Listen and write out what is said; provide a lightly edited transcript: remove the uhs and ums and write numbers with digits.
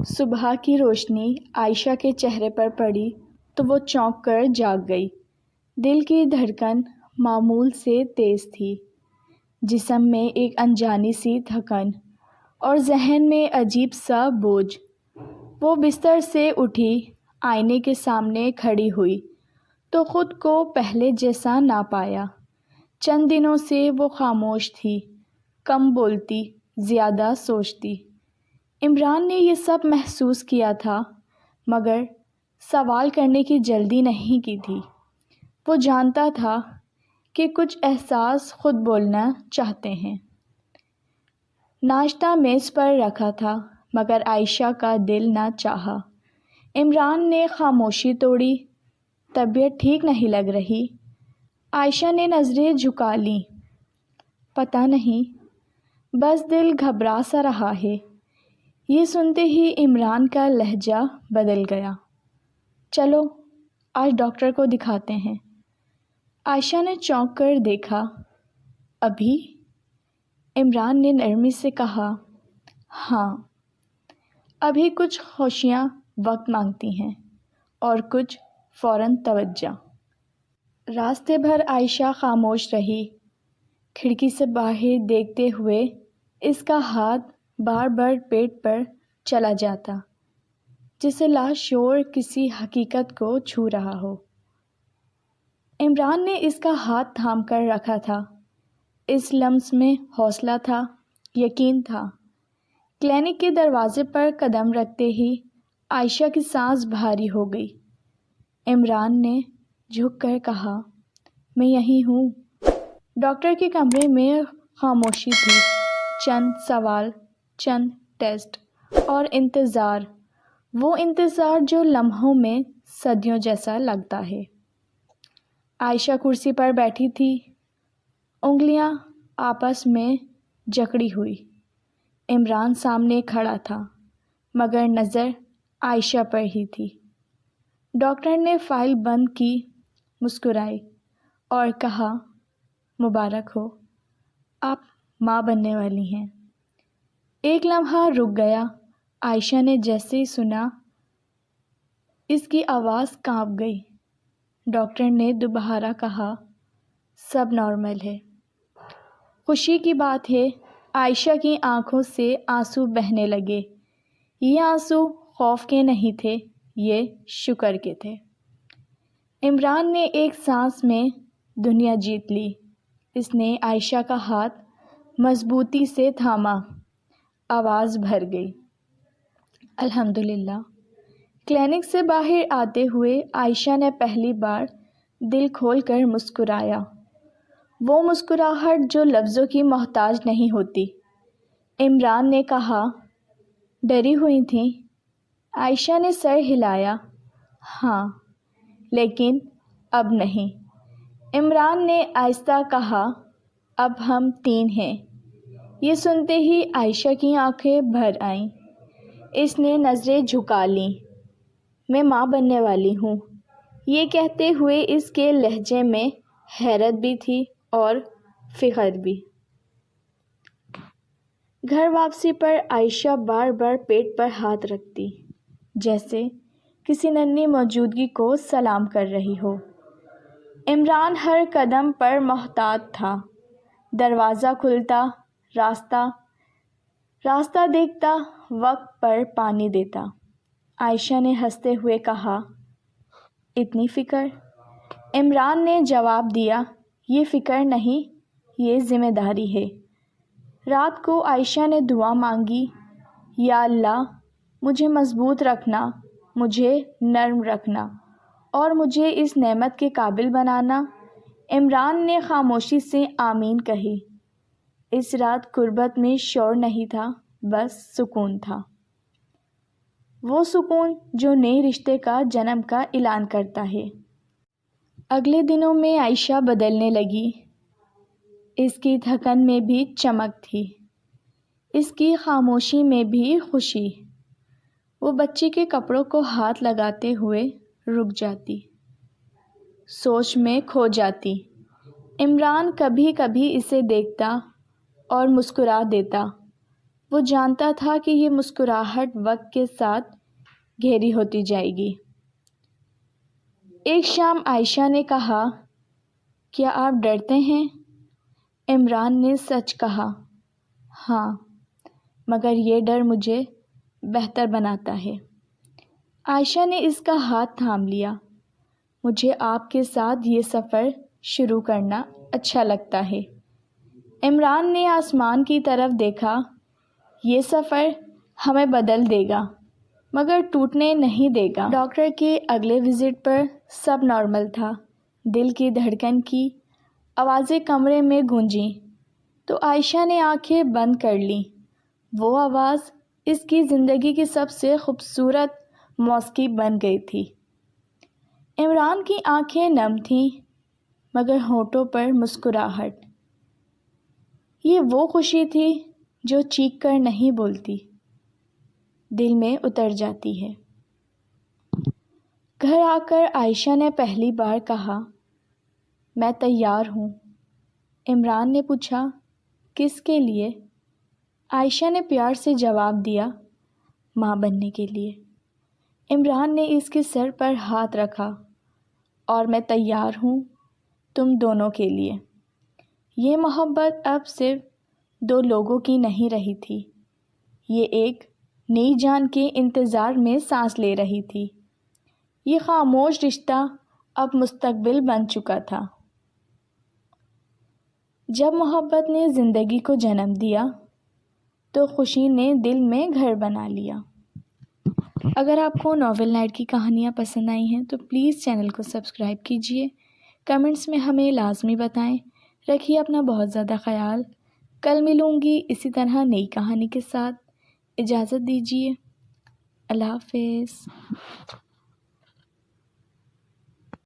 صبح کی روشنی عائشہ کے چہرے پر پڑی تو وہ چونک کر جاگ گئی۔ دل کی دھڑکن معمول سے تیز تھی، جسم میں ایک انجانی سی تھکن اور ذہن میں عجیب سا بوجھ۔ وہ بستر سے اٹھی، آئینے کے سامنے کھڑی ہوئی تو خود کو پہلے جیسا نہ پایا۔ چند دنوں سے وہ خاموش تھی، کم بولتی، زیادہ سوچتی۔ عمران نے یہ سب محسوس کیا تھا، مگر سوال کرنے کی جلدی نہیں کی تھی۔ وہ جانتا تھا کہ کچھ احساس خود بولنا چاہتے ہیں۔ ناشتہ میز پر رکھا تھا، مگر عائشہ کا دل نہ چاہا۔ عمران نے خاموشی توڑی۔ طبیعت ٹھیک نہیں لگ رہی؟ عائشہ نے نظریں جھکا لیں۔ پتہ نہیں، بس دل گھبرا سا رہا ہے۔ یہ سنتے ہی عمران کا لہجہ بدل گیا۔ چلو آج ڈاکٹر کو دکھاتے ہیں۔ عائشہ نے چونک کر دیکھا۔ ابھی؟ عمران نے نرمی سے کہا۔ ہاں، ابھی کچھ خوشیاں وقت مانگتی ہیں اور کچھ فوراً توجہ۔ راستے بھر عائشہ خاموش رہی، کھڑکی سے باہر دیکھتے ہوئے۔ اس کا ہاتھ بار بار پیٹ پر چلا جاتا، جسے لاشعور کسی حقیقت کو چھو رہا ہو۔ عمران نے اس کا ہاتھ تھام کر رکھا تھا۔ اس لمس میں حوصلہ تھا، یقین تھا۔ کلینک کے دروازے پر قدم رکھتے ہی عائشہ کی سانس بھاری ہو گئی۔ عمران نے جھک کر کہا، میں یہیں ہوں۔ ڈاکٹر کے کمرے میں خاموشی تھی۔ چند سوال، چند ٹیسٹ اور انتظار، وہ انتظار جو لمحوں میں صدیوں جیسا لگتا ہے۔ عائشہ کرسی پر بیٹھی تھی، انگلیاں آپس میں جکڑی ہوئی۔ عمران سامنے کھڑا تھا، مگر نظر عائشہ پر ہی تھی۔ ڈاکٹر نے فائل بند کی، مسکرائی اور کہا، مبارک ہو، آپ ماں بننے والی ہیں۔ ایک لمحہ رک گیا۔ عائشہ نے جیسے ہی سنا، اس کی آواز کانپ گئی۔ ڈاکٹر نے دوبارہ کہا، سب نارمل ہے۔ خوشی کی بات ہے، عائشہ کی آنکھوں سے آنسو بہنے لگے۔ یہ آنسو خوف کے نہیں تھے، یہ شکر کے تھے۔ عمران نے ایک سانس میں دنیا جیت لی۔ اس نے عائشہ کا ہاتھ مضبوطی سے تھاما۔ آواز بھر گئی، الحمدللہ۔ کلینک سے باہر آتے ہوئے عائشہ نے پہلی بار دل کھول کر مسکرایا۔ وہ مسکراہٹ جو لفظوں کی محتاج نہیں ہوتی۔ عمران نے کہا، ڈری ہوئی تھیں؟ عائشہ نے سر ہلایا۔ ہاں، لیکن اب نہیں۔ عمران نے آہستہ کہا، اب ہم 3 ہیں۔ یہ سنتے ہی عائشہ کی آنکھیں بھر آئیں۔ اس نے نظریں جھکا لیں۔ میں ماں بننے والی ہوں۔ یہ کہتے ہوئے اس کے لہجے میں حیرت بھی تھی اور فخر بھی۔ گھر واپسی پر عائشہ بار بار پیٹ پر ہاتھ رکھتی، جیسے کسی ننھی موجودگی کو سلام کر رہی ہو۔ عمران ہر قدم پر محتاط تھا۔ دروازہ کھلتا، راستہ دیکھتا، وقت پر پانی دیتا۔ عائشہ نے ہنستے ہوئے کہا، اتنی فکر؟ عمران نے جواب دیا، یہ فکر نہیں، یہ ذمہ داری ہے۔ رات کو عائشہ نے دعا مانگی، یا اللہ، مجھے مضبوط رکھنا، مجھے نرم رکھنا اور مجھے اس نعمت کے قابل بنانا۔ عمران نے خاموشی سے آمین کہی۔ اس رات غربت میں شور نہیں تھا، بس سکون تھا۔ وہ سکون جو نئے رشتے کا جنم کا اعلان کرتا ہے۔ اگلے دنوں میں عائشہ بدلنے لگی۔ اس کی تھکن میں بھی چمک تھی، اس کی خاموشی میں بھی خوشی۔ وہ بچے کے کپڑوں کو ہاتھ لگاتے ہوئے رک جاتی، سوچ میں کھو جاتی۔ عمران کبھی کبھی اسے دیکھتا اور مسکرا دیتا۔ وہ جانتا تھا کہ یہ مسکراہٹ وقت کے ساتھ گہری ہوتی جائے گی۔ ایک شام عائشہ نے کہا، کیا آپ ڈرتے ہیں؟ عمران نے سچ کہا، ہاں، مگر یہ ڈر مجھے بہتر بناتا ہے۔ عائشہ نے اس کا ہاتھ تھام لیا۔ مجھے آپ کے ساتھ یہ سفر شروع کرنا اچھا لگتا ہے۔ عمران نے آسمان کی طرف دیکھا۔ یہ سفر ہمیں بدل دے گا مگر ٹوٹنے نہیں دے گا۔ ڈاکٹر کے اگلے وزٹ پر سب نارمل تھا۔ دل کی دھڑکن کی آوازیں کمرے میں گونجیں تو عائشہ نے آنکھیں بند کر لیں۔ وہ آواز اس کی زندگی کی سب سے خوبصورت موسیقی بن گئی تھی۔ عمران کی آنکھیں نم تھیں مگر ہونٹوں پر مسکراہٹ۔ یہ وہ خوشی تھی جو چیخ کر نہیں بولتی، دل میں اتر جاتی ہے۔ گھر آ کر عائشہ نے پہلی بار کہا، میں تیار ہوں۔ عمران نے پوچھا، کس کے لیے؟ عائشہ نے پیار سے جواب دیا، ماں بننے کے لیے۔ عمران نے اس کے سر پر ہاتھ رکھا، اور میں تیار ہوں تم دونوں کے لیے۔ یہ محبت اب صرف دو لوگوں کی نہیں رہی تھی، یہ ایک نئی جان کے انتظار میں سانس لے رہی تھی۔ یہ خاموش رشتہ اب مستقبل بن چکا تھا۔ جب محبت نے زندگی کو جنم دیا تو خوشی نے دل میں گھر بنا لیا۔ اگر آپ کو ناول نائٹ کی کہانیاں پسند آئی ہیں تو پلیز چینل کو سبسکرائب کیجیے، کمنٹس میں ہمیں لازمی بتائیں۔ رکھیے اپنا بہت زیادہ خیال۔ کل ملوں گی اسی طرح نئی کہانی کے ساتھ۔ اجازت دیجیے، اللہ حافظ۔